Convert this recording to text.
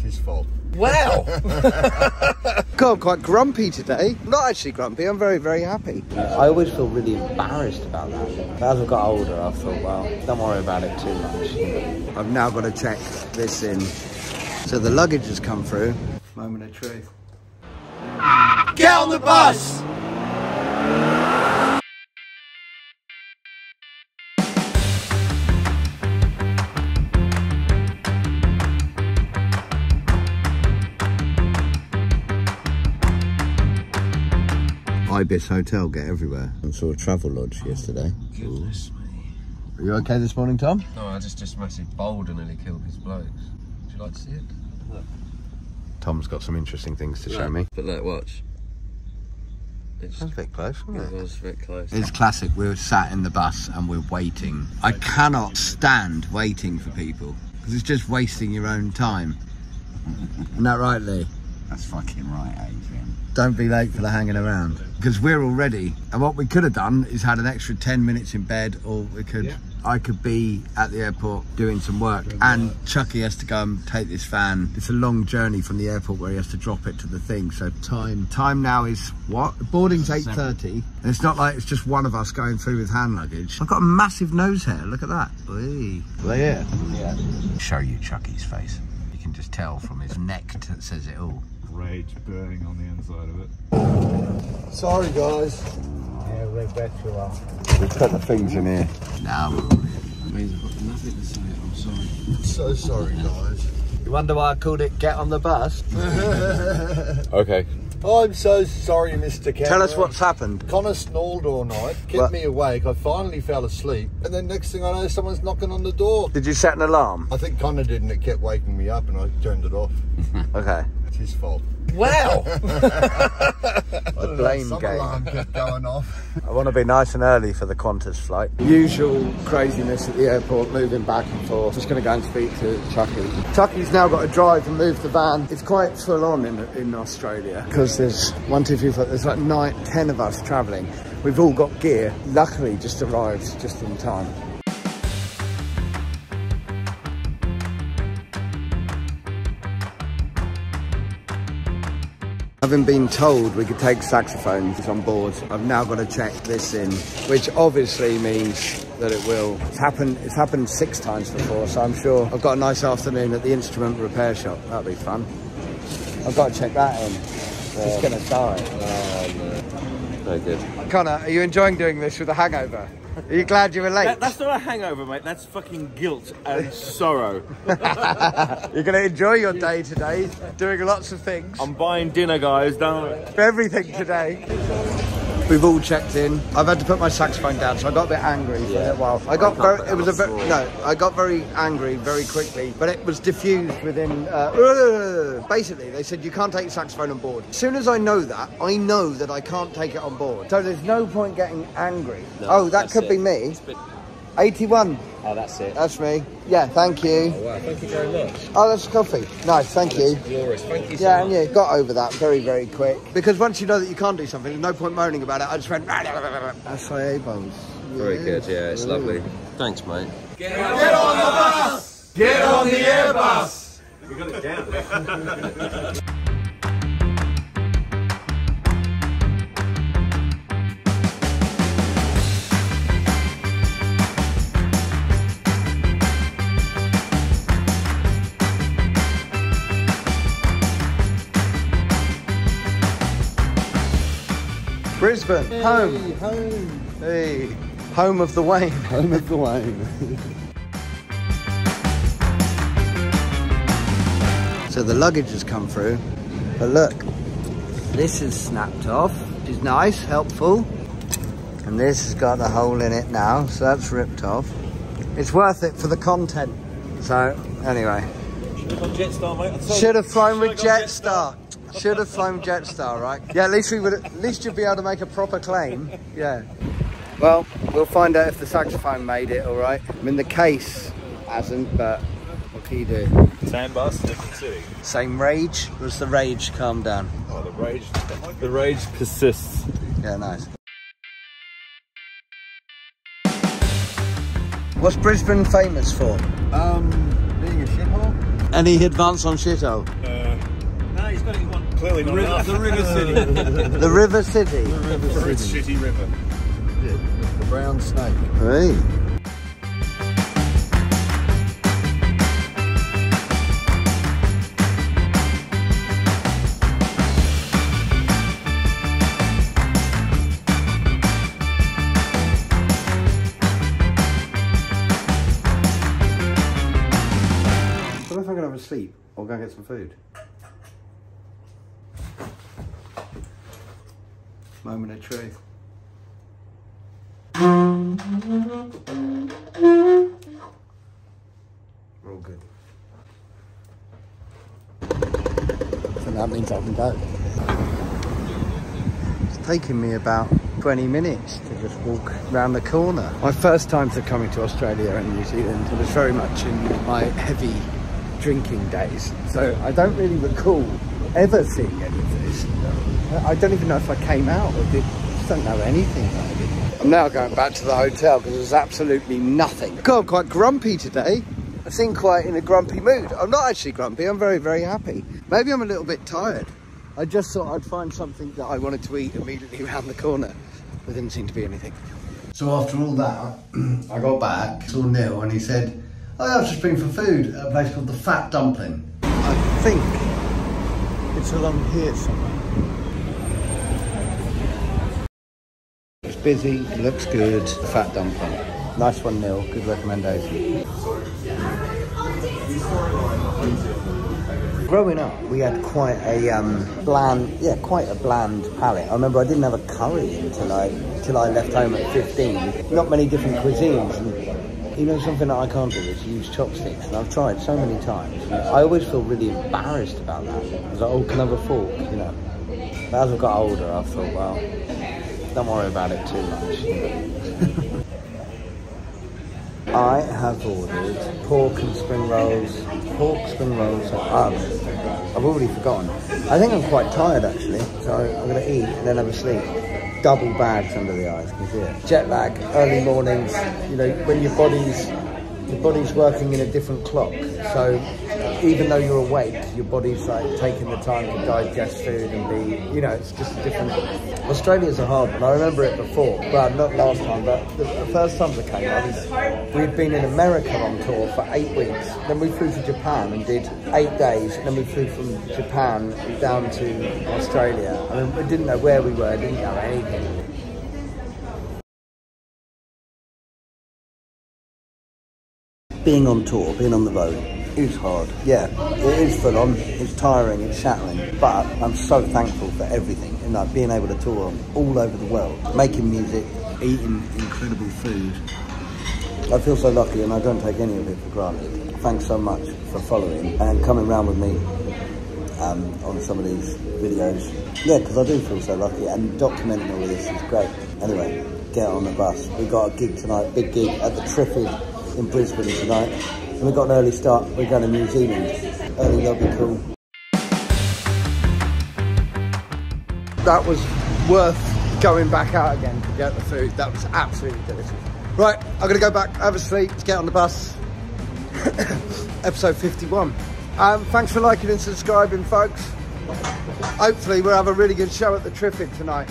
his fault. Wow! God, I'm quite grumpy today. I'm not actually grumpy, I'm very, very happy. I always feel really embarrassed about that. As I've got older, I thought, well, don't worry about it too much. I've now got to check this in. So the luggage has come through. Moment of truth. Get on the bus! Ibis Hotel, get everywhere. I saw a travel lodge yesterday. Goodness me. Are you okay this morning, Tom? No, I just massive boulder nearly killed these blokes. Would you like to see it? Look. Tom's got some interesting things to show me. But look, watch. That's a bit close, isn't it? It was a bit close. It's classic. We're sat in the bus and we're waiting. I cannot stand waiting for people because it's just wasting your own time. Isn't that right, Lee? That's fucking right, Adrian. Don't be late for the hanging around because we're all ready. And what we could have done is had an extra 10 minutes in bed, or we could. Yeah. I could be at the airport doing some work, and Chucky has to go and take this van. It's a long journey from the airport where he has to drop it to the thing. So time now is what? Boarding's 8:30, and it's not like it's just one of us going through with hand luggage. I've got a massive nose hair. Look at that. Are they here? Yeah. Show you Chucky's face. You can just tell from his neck that says it all. Rage burning on the inside of it. Sorry, guys. Yeah, we bet you are. We've put the things in here. Now we're all in. I've got nothing to say, I'm sorry. So sorry, guys. You wonder why I called it Get on the Bus? Okay. I'm so sorry, Mr. Cameron. Tell us what's happened. Connor snored all night, kept me awake. I finally fell asleep, and then next thing I know, someone's knocking on the door. Did you set an alarm? I think Connor did, and it kept waking me up, and I turned it off. Okay. It's his fault. Wow! The blame some game. alarm kept going off. I want to be nice and early for the Qantas flight. Usual craziness at the airport, moving back and forth. Just going to go and speak to Chucky. Chucky's now got to drive and move the van. It's quite full on in Australia because there's 1, 2, 3, 4. There's like 9, 10 of us travelling. We've all got gear. Luckily, just arrived just in time. Having been told we could take saxophones on board, I've now got to check this in, which obviously means that it will. It's happened 6 times before, so I'm sure I've got a nice afternoon at the instrument repair shop. That'll be fun. I've got to check that in. It's going to die. Very good. Connor, are you enjoying doing this with a hangover? Are you glad you were late? That's not a hangover, mate. That's fucking guilt and sorrow. You're going to enjoy your day today, doing lots of things. I'm buying dinner, guys. Don't. Everything today. We've all checked in. I've had to put my saxophone down, so I got a bit angry for a little while. I got very angry very quickly, but it was diffused within. Basically, they said you can't take your saxophone on board. As soon as I know that I can't take it on board. So there's no point getting angry. No, oh, that could be me. 81. Oh, that's it. That's me. Yeah, thank you. Oh, wow, thank you very much. Oh, that's coffee. Nice, thank you. Glorious, thank you so much. much. And got over that very, very quick. Because once you know that you can't do something, there's no point moaning about it. I just went, acai bowls. Very good, yeah, it's lovely. Thanks, mate. Get on the bus! Get on the Airbus! We got it down. Brisbane, home. Hey, home of the Wayne. Home of the Wayne. So the luggage has come through, but look, this is snapped off, which is nice, helpful. And this has got a hole in it now, so that's ripped off. It's worth it for the content. So, anyway. Should have gone Jetstar, mate. Should have flown with Jetstar. Should have flown Jetstar, right? Yeah, at least you'd be able to make a proper claim. Yeah. Well, we'll find out if the saxophone made it, all right? I mean, the case hasn't, but what can you do? Same bus, different city. Same rage? Or has the rage calmed down? Oh, the rage persists. Yeah, nice. What's Brisbane famous for? Being a shithole? Any advance on shithole? No, he's got it one. Clearly not enough. The River City. The River City? The River City. Shitty river. Yeah, the brown snake. Hey. I don't know if I'm going to have a sleep or go and get some food. Moment of truth. We're all good. So that means I can go. It's taken me about 20 minutes to just walk around the corner. My first time to coming to Australia and New Zealand, it was very much in my heavy drinking days. So I don't really recall ever seeing any of this. I don't even know if I came out or did. I just don't know anything about it. I'm now going back to the hotel because there's absolutely nothing. God, I'm quite grumpy today. I seem quite in a grumpy mood. I'm not actually grumpy, I'm very, very happy. Maybe I'm a little bit tired. I just thought I'd find something that I wanted to eat immediately around the corner. There didn't seem to be anything. So after all that, I got back, saw Neil, and he said, oh, I was just been for food at a place called the Fat Dumpling. I think it's along here somewhere. It's busy, it looks good. The Fat Dumpling. Nice one, Neil. Good recommendation. Growing up, we had quite a bland palate. I remember I didn't have a curry until I left home at 15. Not many different cuisines. And, you know, something that I can't do is use chopsticks, and I've tried so many times. And I always feel really embarrassed about that. I was like, oh, can I have a fork, you know? But as I got older, I thought, well, don't worry about it too much. You know? I have ordered pork and spring rolls. Pork, spring rolls, I've already forgotten. I think I'm quite tired actually, so I'm going to eat and then have a sleep. Double bags under the eyes, can you see it? Jet lag, early mornings, you know, when your body's working in a different clock. So even though you're awake, your body's like taking the time to digest food and be, you know, it's just a different... Australia's a hard one. I remember it before. Well, not last time, but the first time I came, we'd been in America on tour for 8 weeks. Then we flew to Japan and did 8 days. And then we flew from Japan down to Australia. I mean, we didn't know where we were, didn't know anything. Being on tour, being on the road, is hard. Yeah, it is full on, it's tiring, it's shattering, but I'm so thankful for everything, and like being able to tour all over the world, making music, eating incredible food. I feel so lucky, and I don't take any of it for granted. Thanks so much for following and coming round with me on some of these videos. Yeah, because I do feel so lucky, and documenting all of this is great. Anyway, get on the bus. We got a gig tonight, big gig at the Triffid in Brisbane tonight. And we've got an early start. We're going to New Zealand. Early, that'll be cool. That was worth going back out again to get the food. That was absolutely delicious. Right, I'm going to go back, have a sleep, get on the bus. Episode 51. Thanks for liking and subscribing, folks. Hopefully we'll have a really good show at the Triffid tonight.